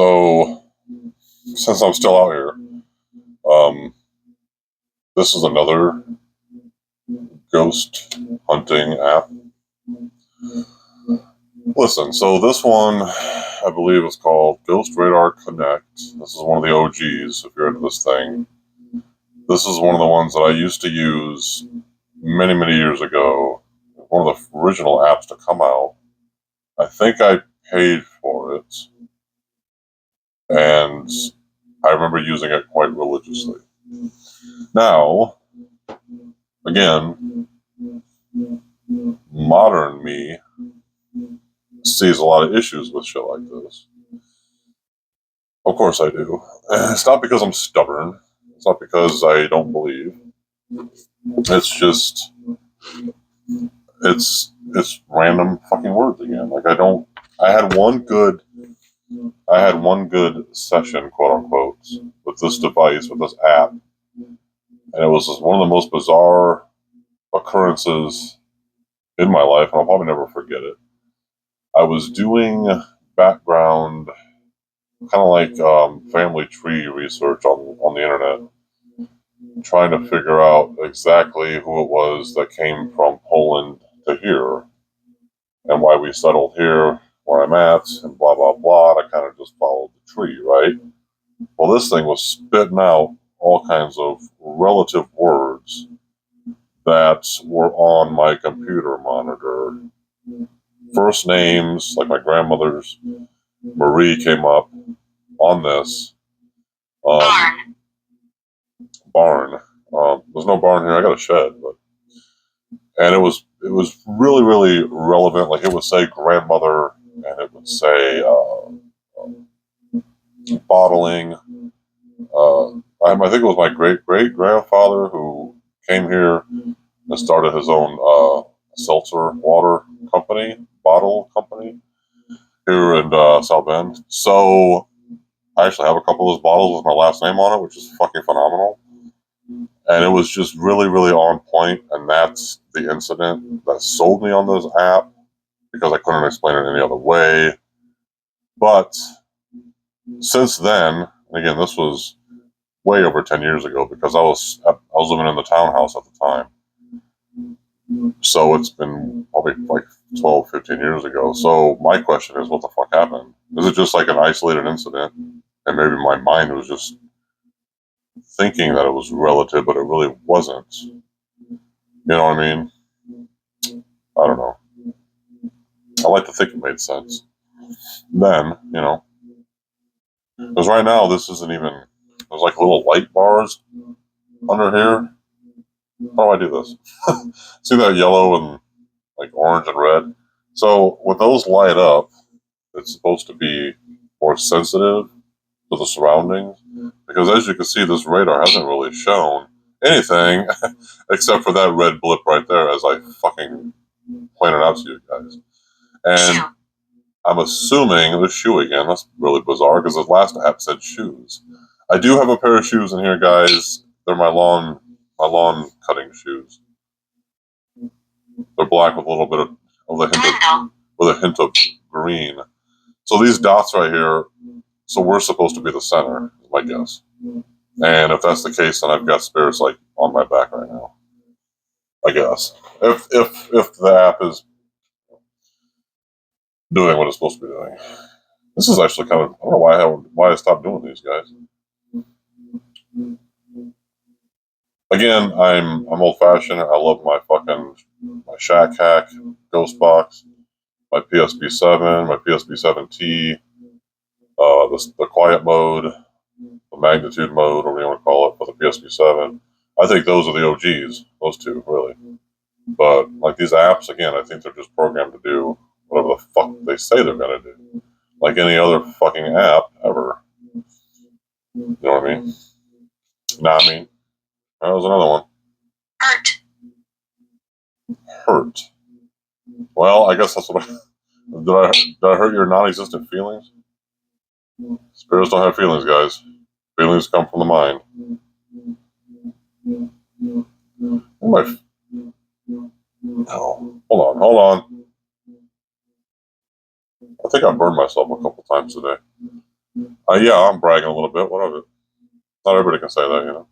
So, since I'm still out here, um, this is another ghost hunting app. Listen, so this one, I believe, is called Ghost Radar Connect. This is one of the OGs, if you're into this thing. This is one of the ones that I used to use many, many years ago. One of the original apps to come out. I think I paid for it, and I remember using it quite religiously. Now, again, modern me sees a lot of issues with shit like this. Of course I do. It's not because I'm stubborn. It's not because I don't believe. It's just it's random fucking words again. Like I had one good session, quote unquote, with this device, with this app. And it was just one of the most bizarre occurrences in my life, and I'll probably never forget it. I was doing background, kind of like family tree research on the internet, trying to figure out exactly who it was that came from Poland to here and why we settled here where I'm at and blah, blah, blah. And I kind of just followed the tree, right? Well, this thing was spitting out all kinds of relative words that were on my computer monitor. First names, like my grandmother's, Marie came up on this. Barn. There's no barn here. I got a shed, but and it was really, really relevant. Like it would say grandmother, and it would say bottling. I think it was my great grandfather who came here and started his own seltzer water company, bottle company here in South Bend. So I actually have a couple of those bottles with my last name on it, which is fucking phenomenal. And it was just really, really on point. And that's the incident that sold me on this app because I couldn't explain it any other way. But since then, again, this was way over 10 years ago because I was living in the townhouse at the time. So it's been probably like 12, 15 years ago. So my question is, what the fuck happened? Is it just like an isolated incident? And maybe my mind was just thinking that it was relative, but it really wasn't. You know what I mean? I don't know. I like to think it made sense. Then, because right now this isn't even, there's like little light bars under here. How do I do this? See that yellow and like orange and red? So when those light up, it's supposed to be more sensitive to the surroundings. Because as you can see, this radar hasn't really shown anything except for that red blip right there, as I fucking pointed out to you guys. And I'm assuming the shoe again. That's really bizarre because the last app said shoes. I do have a pair of shoes in here, guys. They're my lawn cutting shoes. They're black with a little bit of a hint of green. So these dots right here. So we're supposed to be the center, I guess. And if that's the case, then I've got spirits like on my back right now. I guess if the app is doing what it's supposed to be doing. This is actually kind of, I don't know why I stopped doing these, guys. Again, I'm old fashioned. I love my Shack Hack Ghost Box, my PSP7, my PSP7T, the quiet mode, the magnitude mode, or whatever you want to call it, for the PSP7. I think those are the OGs, those two, really. But like these apps, again, I think they're just programmed to do whatever the fuck they say they're gonna do. Like any other fucking app ever. You know what I mean? Nah, I mean, that was another one. Hurt. Well, I guess that's what did I hurt your non-existent feelings? Spirits don't have feelings, guys. Feelings come from the mind. No. Hold on. I think I burned myself a couple times today. Yeah, I'm bragging a little bit. What of it? Not everybody can say that, you know.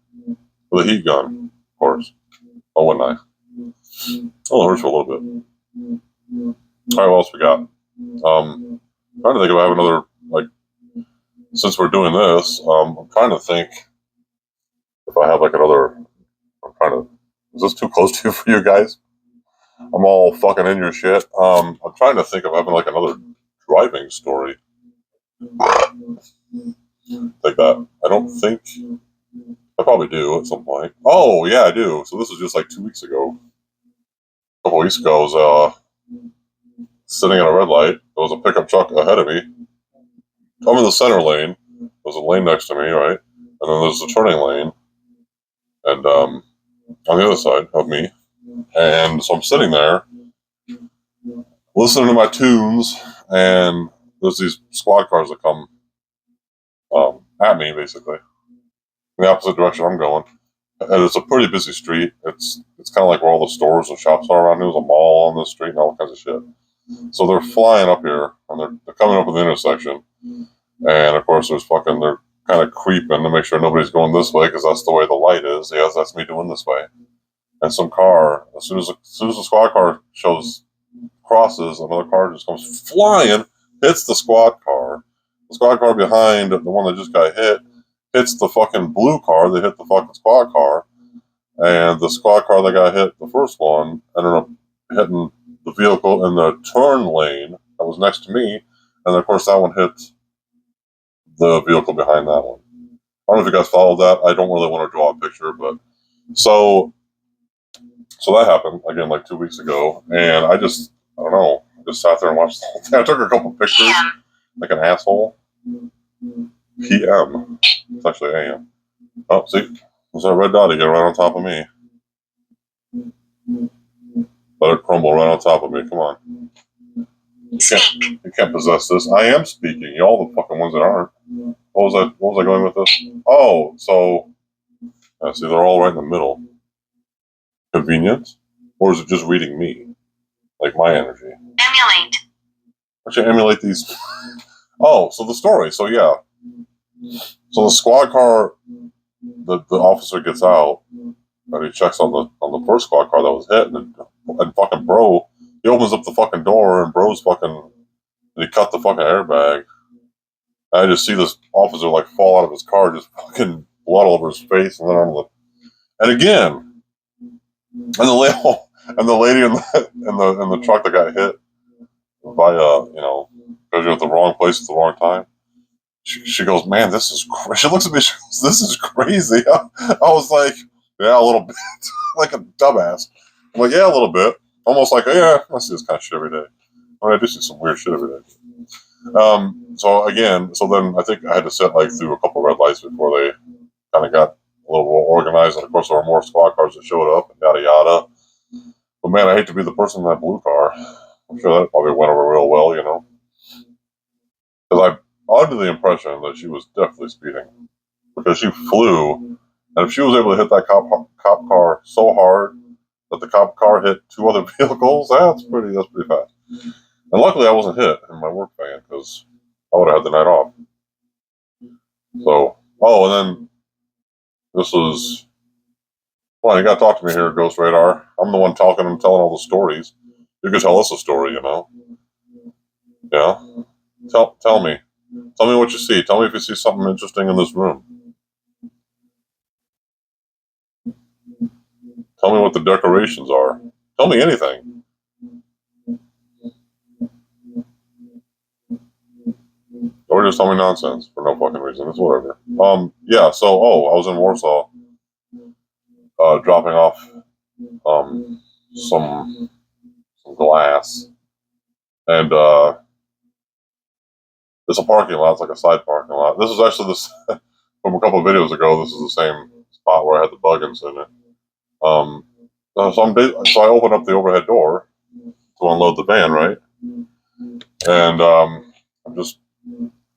With a heat gun, of course. Oh, wouldn't I? Oh, it hurts for a little bit. All right, what else we got? Trying to think if I have another, like, since we're doing this, I'm trying to think if I have, like, another, I'm trying to, is this too close to you for you guys? I'm all fucking in your shit. I'm trying to think of having, like, another driving story like that. I don't think, I probably do at some point. Oh, yeah, I do. So this was just, like, 2 weeks ago. A couple weeks ago, I was, sitting at a red light. There was a pickup truck ahead of me. I'm in the center lane. There's a lane next to me, right? And then there's a turning lane, and on the other side of me. And so I'm sitting there listening to my tunes, and there's these squad cars that come at me, basically, in the opposite direction I'm going. And it's a pretty busy street. It's kind of like where all the stores and shops are around. There's a mall on the street and all kinds of shit. So they're flying up here, and they're coming up at the intersection. And of course, they're kind of creeping to make sure nobody's going this way because that's the way the light is. Yes, that's me doing this way. And some car, as soon as the squad car crosses, another car just comes flying, hits the squad car. The squad car behind the one that just got hit hits the fucking blue car. They hit the fucking squad car, and the squad car that got hit, the first one, ended up hitting the vehicle in the turn lane that was next to me, and of course that one hit the vehicle behind that one. I don't know if you guys followed that. I don't really want to draw a picture, but so that happened again like 2 weeks ago, and I don't know, just sat there and watched the whole thing. I took a couple pictures like an asshole. PM. It's actually AM. Oh, see, there's that red dot again right on top of me. Let it crumble right on top of me. Come on. You can't possess this. I am speaking. Y'all the fucking ones that aren't. What was I going with this? Oh, so see, they're all right in the middle. Convenient? Or is it just reading me? Like my energy? Emulate. Actually, emulate these. Oh, so the story. So yeah. So the squad car, the officer gets out, and he checks on the first squad car that was hit, and fucking bro, he opens up the fucking door, and bro's fucking, and he cut the fucking airbag. And I just see this officer like fall out of his car, just fucking blood all over his face, and then and again, and the lady in the truck that got hit by because you're at the wrong place at the wrong time. She goes, man, this is she looks at me, she goes, this is crazy. I was like, yeah, a little bit, like a dumbass. I'm like, yeah, a little bit. Almost like, yeah, I see this kind of shit every day. I mean, I do see some weird shit every day. So then I think I had to sit like through a couple of red lights before they kind of got a little more organized. And of course, there were more squad cars that showed up and yada yada. But man, I hate to be the person in that blue car. I'm sure that probably went over real well, because I'm under the impression that she was definitely speeding because she flew, and if she was able to hit that cop car so hard that the cop car hit two other vehicles, that's pretty fast. And luckily, I wasn't hit in my work van because I would have had the night off. So, and then this was. Well, you got to talk to me here, Ghost Radar. I'm the one talking and telling all the stories. You could tell us a story, Yeah. Tell me. Tell me what you see. Tell me if you see something interesting in this room. Tell me what the decorations are. Tell me anything. Or just tell me nonsense for no fucking reason. It's whatever. Yeah, so, I was in Warsaw, dropping off, some glass. And, it's a parking lot. It's like a side parking lot. This is actually from a couple of videos ago. This is the same spot where I had the bug-ins in it. So I open up the overhead door to unload the van, right? And I'm just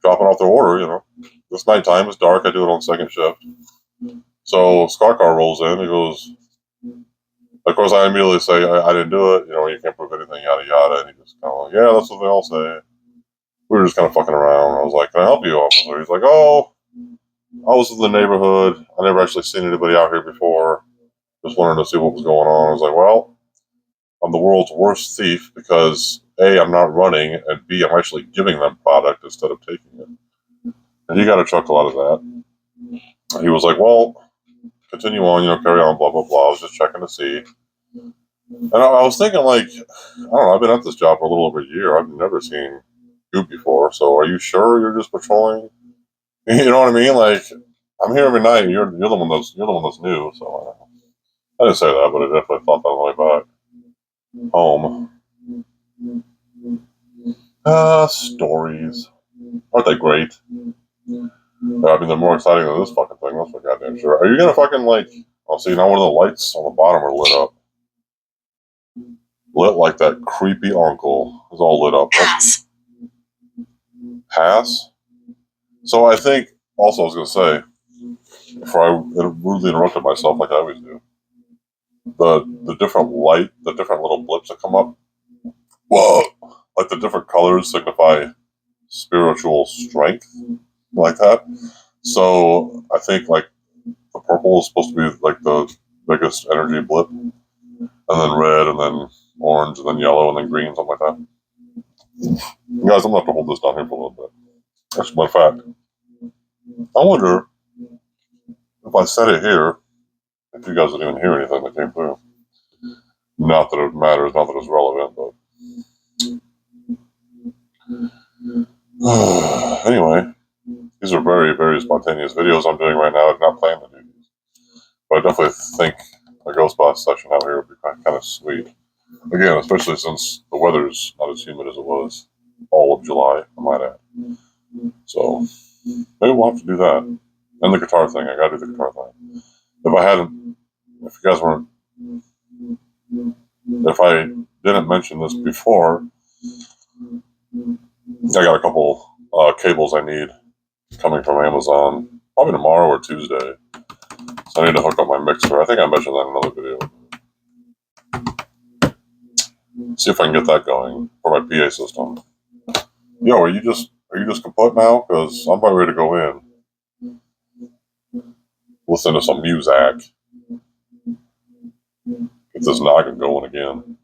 dropping off their order, It's nighttime, it's dark, I do it on second shift. So squad car rolls in, he goes, of course I immediately say, I didn't do it, you can't prove anything, yada yada, and he just kind of like, yeah, that's what they all say. we were just kind of fucking around. I was like, "Can I help you, officer?" He's like, "Oh, I was in the neighborhood. I never actually seen anybody out here before. Just wanted to see what was going on." I was like, "Well, I'm the world's worst thief because A, I'm not running, and B, I'm actually giving them product instead of taking it." And he got a chuckle out of that. He was like, "Well, continue on, carry on, blah, blah, blah. I was just checking to see." And I was thinking, like, I don't know, I've been at this job for a little over a year. I've never seen you before. So are you sure you're just patrolling? You know what I mean? Like, I'm here every night. You're the one that's new. So I didn't say that, but I definitely thought that on the way back home. Stories. Aren't they great? I mean, they're more exciting than this fucking thing. That's for goddamn sure. Are you gonna fucking like? Oh, see, now one of the lights on the bottom are lit up. Lit like that creepy uncle is all lit up. Pass. Pass? So I think, also I was going to say, before I rudely interrupted myself like I always do, the different light, the different little blips that come up, whoa, like the different colors signify spiritual strength, like that. So I think like the purple is supposed to be like the biggest energy blip, and then red, and then orange, and then yellow, and then green, something like that. Guys, I'm going to have to hold this down here for a little bit. That's my fact. I wonder if I said it here, if you guys didn't even hear anything that came through. Not that it matters, not that it's relevant, but anyway, these are very, very spontaneous videos I'm doing right now. I did not plan to do these, but I definitely think a Ghostbusters session out here would be kind of sweet. Again, especially since the weather's not as humid as it was all of July, I might add. So maybe we'll have to do that. And the guitar thing, I gotta do the guitar thing. If you guys weren't, if I didn't mention this before, I got a couple cables I need coming from Amazon, probably tomorrow or Tuesday. So I need to hook up my mixer. I think I mentioned that in another video. See if I can get that going for my PA system. Yo, are you just kaput now? Because I'm about ready to go in. Listen to some music. Get this noggin going again.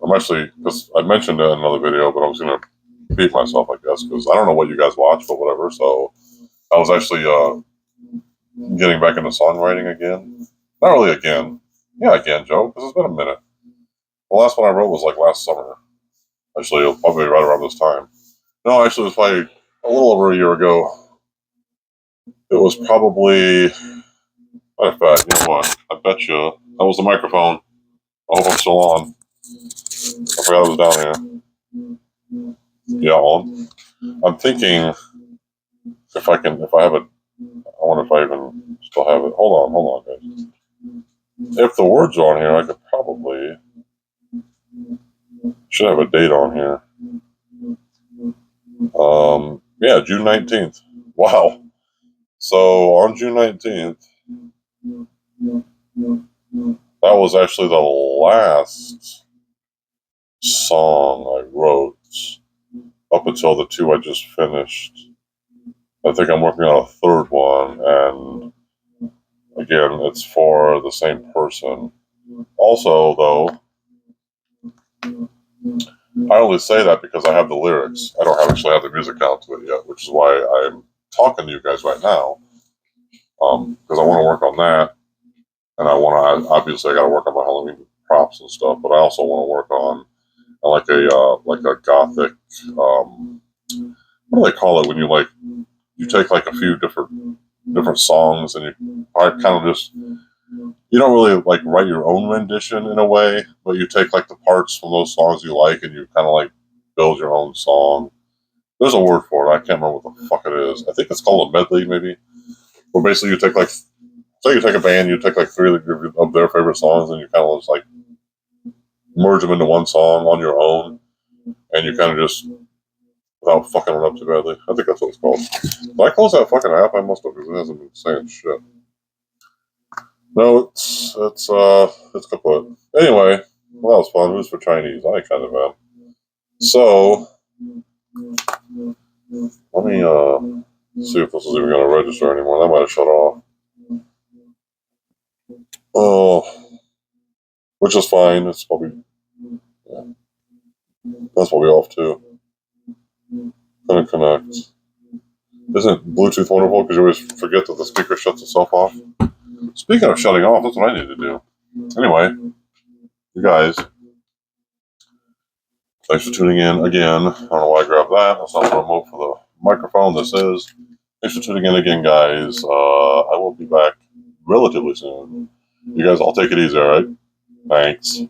I'm actually, because I mentioned it in another video, but I'm just going to repeat myself, I guess, because I don't know what you guys watch, but whatever. So I was actually getting back into songwriting again. Not really again. Yeah, again, Joe, because it's been a minute. The last one I wrote was like last summer. Actually, probably right around this time. No, actually, it was probably a little over a year ago. It was probably, matter of fact, you know what? I bet you that was the microphone. I hope I'm still on. I forgot it was down here. Yeah, on. I'm thinking if I have it, I wonder if I even still have it. Hold on, guys. If the words are on here, I could probably, should have a date on here. Yeah, June 19th. Wow. So on June 19th, that was actually the last song I wrote up until the two I just finished. I think I'm working on a third one, and again, it's for the same person. Also, though, I only say that because I have the lyrics. I don't actually have the music down to it yet, which is why I'm talking to you guys right now. Because I want to work on that, and obviously I got to work on my Halloween props and stuff, but I also want to work on like a gothic. What do they call it when you take like a few different songs and you kind of just, you don't really like write your own rendition in a way, but you take like the parts from those songs you like and you kind of like build your own song. There's a word for it. I can't remember what the fuck it is. I think it's called a medley, maybe. But basically, you take like, say you take a band, you take like three of their favorite songs, and you kind of just like merge them into one song on your own, and you kind of just, without fucking it up too badly. I think that's what it's called. Did I close that fucking app? I must have, because it hasn't been saying shit. No, it's kaput. Anyway, Well, that was fun. It was for Chinese. I kind of am. So, let me see if this is even going to register anymore. That might have shut off. Oh, which is fine. It's probably, yeah, that's probably off too. Gonna connect. Isn't Bluetooth wonderful? Because you always forget that the speaker shuts itself off. Speaking of shutting off, that's what I need to do. Anyway, you guys, thanks for tuning in again. I don't know why I grabbed that. That's not the remote for the microphone. This is. Thanks for tuning in again, guys. I will be back relatively soon. You guys all take it easy, all right? Thanks.